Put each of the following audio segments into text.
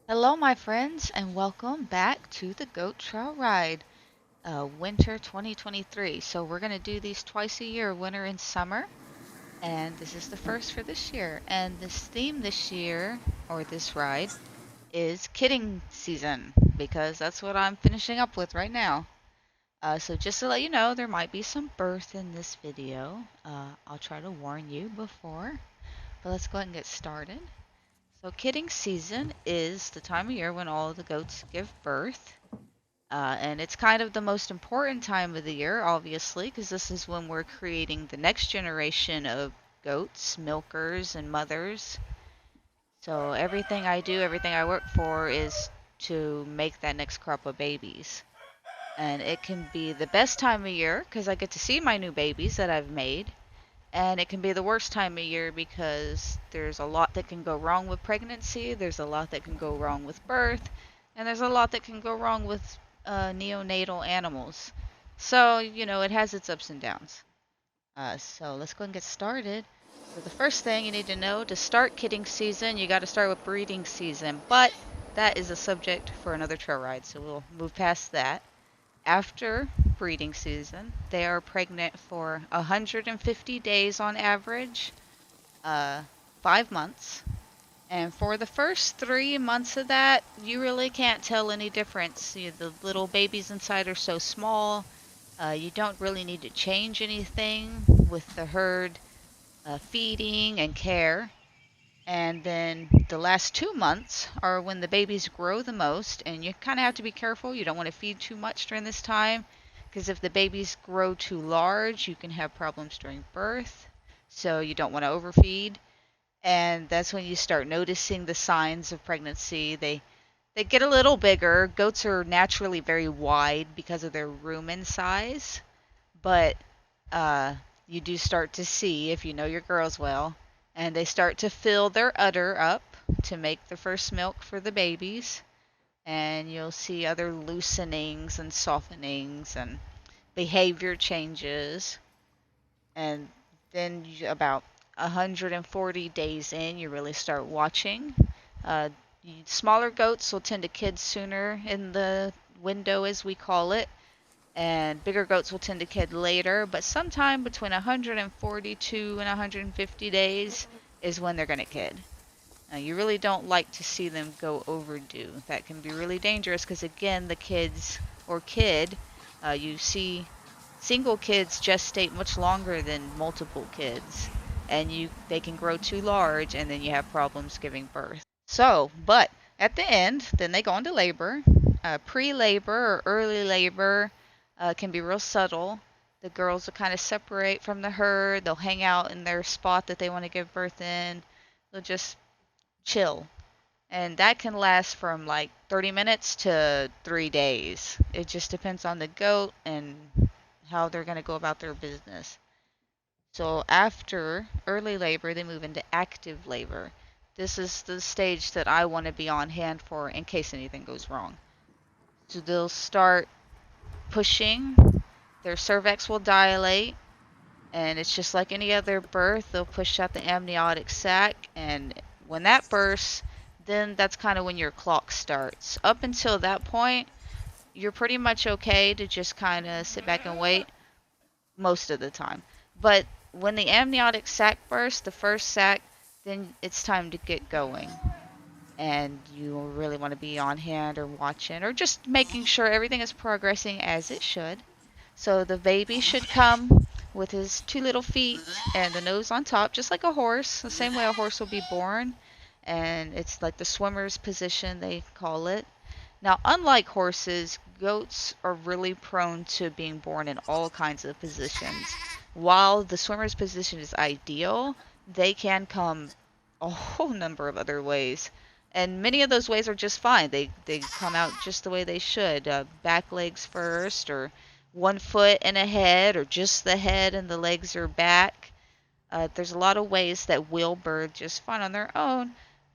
Hello, my friends, and welcome back to the Goat Trailride, Winter 2023. So we're going to do these twice a year, winter and summer, and this is the first for this year. And this theme this year, or this ride, is kidding season, because that's what I'm finishing up with right now. So just to let you know, there might be some birth in this video. I'll try to warn you before, but let's go ahead and get started. So kidding season is the time of year when all the goats give birth. And it's kind of the most important time of the year, obviously, because this is when we're creating the next generation of goats, milkers, and mothers. So everything I do, everything I work for is to make that next crop of babies. And it can be the best time of year because I get to see my new babies that I've made. And it can be the worst time of year because there's a lot that can go wrong with pregnancy, there's a lot that can go wrong with birth, and there's a lot that can go wrong with neonatal animals. So, it has its ups and downs. So let's go and get started. So the first thing you need to know to start kidding season, you got to start with breeding season. But that is a subject for another trail ride, so we'll move past that. After breeding season, they are pregnant for 150 days on average, uh, 5 months. And for the first 3 months of that, you really can't tell any difference. The little babies inside are so small, you don't really need to change anything with the herd feeding and care. And then the last 2 months are when the babies grow the most, and you kind of have to be careful. You don't want to feed too much during this time, because if the babies grow too large, you can have problems during birth. So you don't want to overfeed. And that's when you start noticing the signs of pregnancy. They get a little bigger. Goats are naturally very wide because of their rumen size, but uh, you do start to see, if you know your girls well, and they start to fill their udder up to make the first milk for the babies. And you'll see other loosenings and softenings and behavior changes. And then about 140 days in, you really start watching. Uh, Smaller goats will tend to kid sooner in the window, as we call it, and bigger goats will tend to kid later, but sometime between 142 and 150 days is when they're going to kid. You really don't like to see them go overdue. That can be really dangerous because, again, the kids or kid, you see single kids gestate much longer than multiple kids, and they can grow too large, and then you have problems giving birth. So, but at the end, then they go into labor. Pre-labor or early labor can be real subtle. The girls will kind of separate from the herd. They'll hang out in their spot that they want to give birth in. They'll just chill. And that can last from like 30 minutes to 3 days. It just depends on the goat and how they're going to go about their business. So after early labor, they move into active labor. This is the stage that I want to be on hand for in case anything goes wrong. So they'll start pushing, their cervix will dilate, and it's just like any other birth. They'll push out the amniotic sac, and when that bursts, then that's kind of when your clock starts. Up until that point, you're pretty much okay to just kind of sit back and wait most of the time. But when the amniotic sac bursts, the first sac, then it's time to get going. And you really want to be on hand or watching or just making sure everything is progressing as it should. So the baby should come with his two little feet and the nose on top, just like a horse, the same way a horse will be born. And it's like the swimmer's position, they call it. Now, unlike horses, goats are really prone to being born in all kinds of positions. While the swimmer's position is ideal, they can come a whole number of other ways. And many of those ways are just fine. They come out just the way they should. Back legs first, or 1 foot and a head, or just the head and the legs are back. There's a lot of ways that will birth just fine on their own.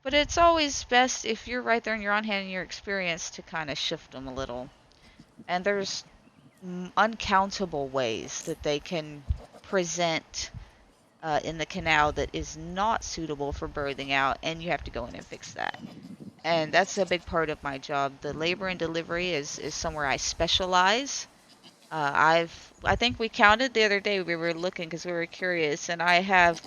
But it's always best if you're right there and you're on hand and you're experienced to kind of shift them a little. And there's uncountable ways that they can present in the canal that is not suitable for birthing out, and you have to go in and fix that. And that's a big part of my job. The labor and delivery is somewhere I specialize. I think we counted the other day. We were looking because we were curious, and I have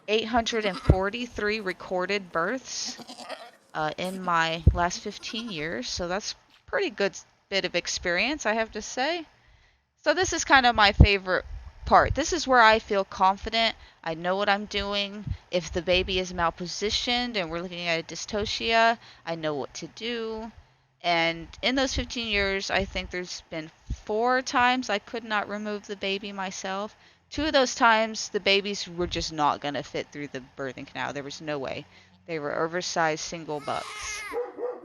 843 recorded births in my last 15 years. So that's pretty good bit of experience, I have to say. So this is kind of my favorite part. This is where I feel confident. I know what I'm doing. If the baby is malpositioned and we're looking at a dystocia, I know what to do. And in those 15 years, I think there's been 4 times I could not remove the baby myself. 2 of those times, the babies were just not going to fit through the birthing canal. There was no way. They were oversized single bucks.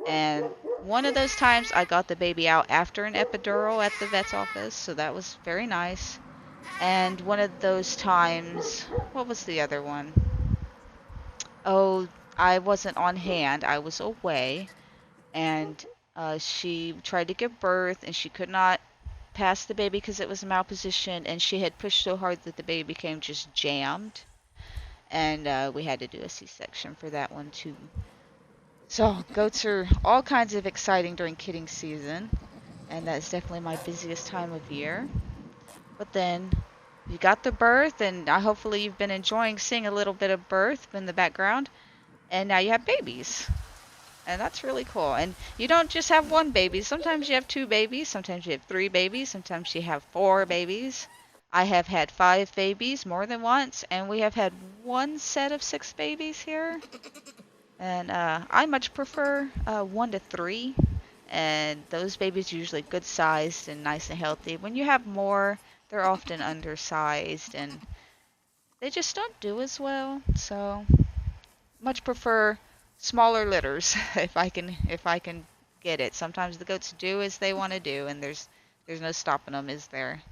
And one of those times I got the baby out after an epidural at the vet's office, so that was very nice. And one of those times, what was the other one? Oh, I wasn't on hand. I was away, and she tried to give birth, and she could not pass the baby because it was malpositioned, and she had pushed so hard that the baby became just jammed, and we had to do a C-section for that one too. So goats are all kinds of exciting during kidding season, and that's definitely my busiest time of year. But then you got the birth, and hopefully you've been enjoying seeing a little bit of birth in the background, and now you have babies. And that's really cool. And you don't just have one baby. Sometimes you have 2 babies. Sometimes you have 3 babies. Sometimes you have 4 babies. I have had 5 babies more than once. And we have had one set of 6 babies here. And I much prefer 1 to 3. And those babies are usually good sized and nice and healthy. When you have more, they're often undersized and they just don't do as well. So much prefer smaller litters if I can get it. Sometimes the goats do as they want to do, and there's no stopping them, is there?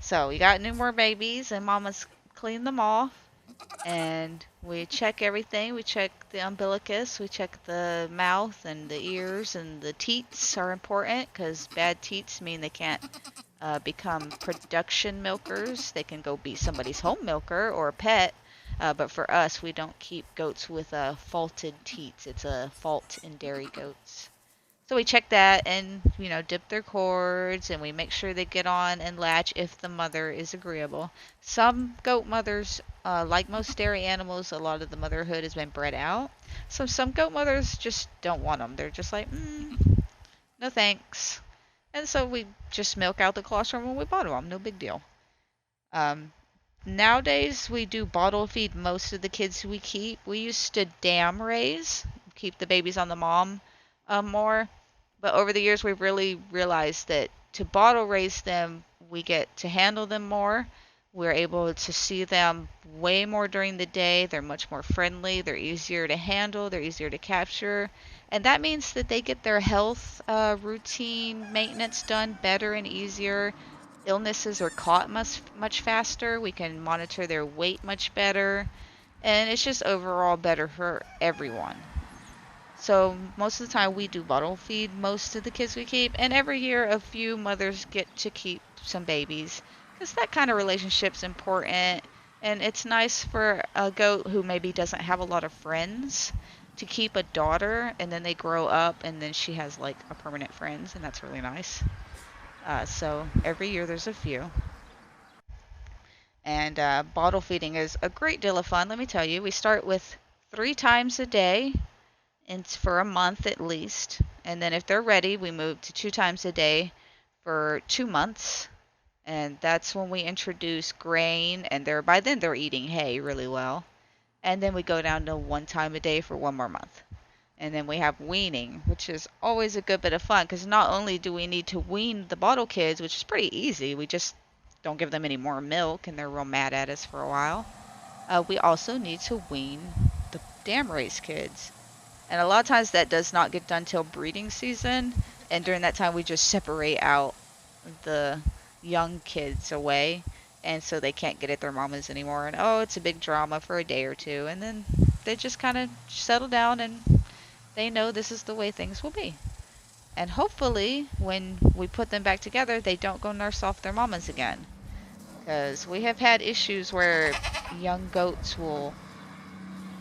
So we got new more babies, and Mama's cleaned them off, and we check everything. We check the umbilicus, we check the mouth and the ears, and the teats are important because bad teats mean they can't become production milkers. They can go be somebody's home milker or a pet. But for us, we don't keep goats with faulted teats. It's a fault in dairy goats. So we check that and, dip their cords and we make sure they get on and latch if the mother is agreeable. Some goat mothers, like most dairy animals, a lot of the motherhood has been bred out. So some goat mothers just don't want them. They're just like, no thanks. And so we just milk out the colostrum when we bottle them. No big deal. Um, Nowadays, we do bottle feed most of the kids we keep. We used to dam raise, keep the babies on the mom more. But over the years, we've really realized that to bottle raise them, we get to handle them more. We're able to see them way more during the day. They're much more friendly. They're easier to handle. They're easier to capture. And that means that they get their health routine maintenance done better and easier. Illnesses are caught much faster. We can monitor their weight much better. And it's just overall better for everyone. So most of the time we do bottle feed most of the kids we keep. And every year a few mothers get to keep some babies. Because that kind of relationship's important. And it's nice for a goat who maybe doesn't have a lot of friends to keep a daughter. And then they grow up and then she has like a permanent friends. And that's really nice. So every year there's a few. And bottle feeding is a great deal of fun, let me tell you. We start with 3 times a day, and it's for a month at least. And then if they're ready, we move to 2 times a day for 2 months. And that's when we introduce grain, and by then they're eating hay really well. And then we go down to 1 time a day for 1 more month. And then we have weaning, which is always a good bit of fun because not only do we need to wean the bottle kids, which is pretty easy, we just don't give them any more milk and they're real mad at us for a while. We also need to wean the dam race kids. And a lot of times that does not get done till breeding season. And during that time, we just separate out the young kids away. And so they can't get at their mamas anymore. And it's a big drama for a day or 2. And then they just kind of settle down and they know this is the way things will be. And hopefully, when we put them back together, they don't go nurse off their mamas again. Because we have had issues where young goats will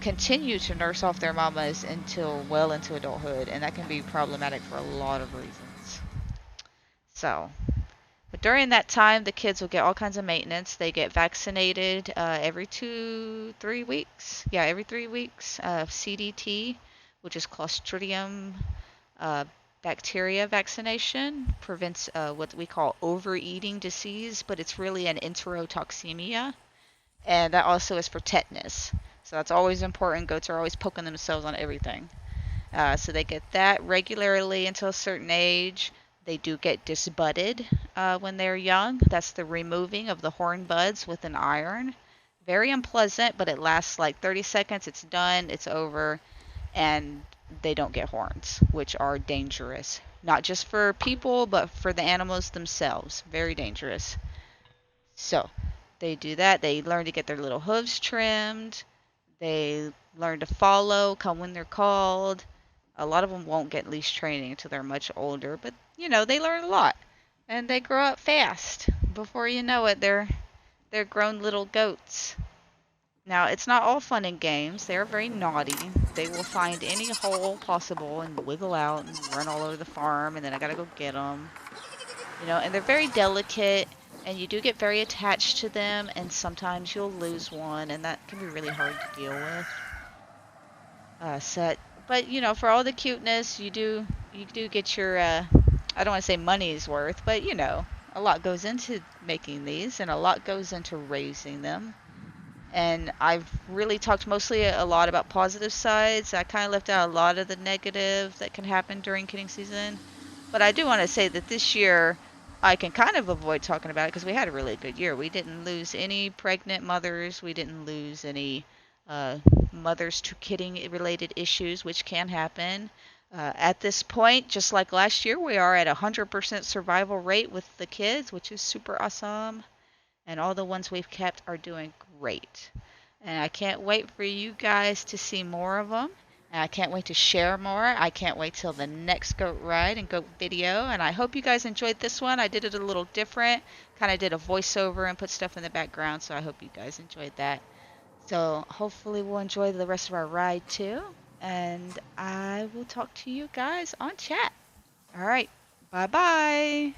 continue to nurse off their mamas until well into adulthood, and that can be problematic for a lot of reasons. So, but during that time, the kids will get all kinds of maintenance. They get vaccinated every 3 weeks. Yeah, every 3 weeks. CDT, which is Clostridium uh, bacteria vaccination, prevents what we call overeating disease, but it's really an enterotoxemia. And that also is for tetanus. So that's always important. Goats are always poking themselves on everything. So they get that regularly until a certain age. They do get disbudded when they're young. That's the removing of the horn buds with an iron. Very unpleasant, but it lasts like 30 seconds. It's done, it's over, and they don't get horns, which are dangerous. Not just for people, but for the animals themselves. Very dangerous. So they do that. They learn to get their little hooves trimmed. They learn to follow, come when they're called. A lot of them won't get leash training until they're much older, but they learn a lot and they grow up fast. Before you know it, they're grown little goats. Now, it's not all fun and games. They are very naughty. They will find any hole possible and wiggle out and run all over the farm, and then I gotta go get them. And they're very delicate, and you do get very attached to them, and sometimes you'll lose one, and that can be really hard to deal with. Set, but for all the cuteness, you do get your I don't want to say money's worth, but a lot goes into making these, and a lot goes into raising them. And I've really talked mostly a lot about positive sides. I kind of left out a lot of the negative that can happen during kidding season. But I do want to say that this year I can kind of avoid talking about it because we had a really good year. We didn't lose any pregnant mothers. We didn't lose any uh, mothers to kidding related issues, which can happen. At this point, just like last year, we are at 100% survival rate with the kids, which is super awesome. And all the ones we've kept are doing great. And I can't wait for you guys to see more of them. And I can't wait to share more. I can't wait till the next goat ride and goat video. And I hope you guys enjoyed this one. I did it a little different. Kind of did a voiceover and put stuff in the background. So I hope you guys enjoyed that. So hopefully we'll enjoy the rest of our ride too. And I will talk to you guys on chat. All right. Bye bye.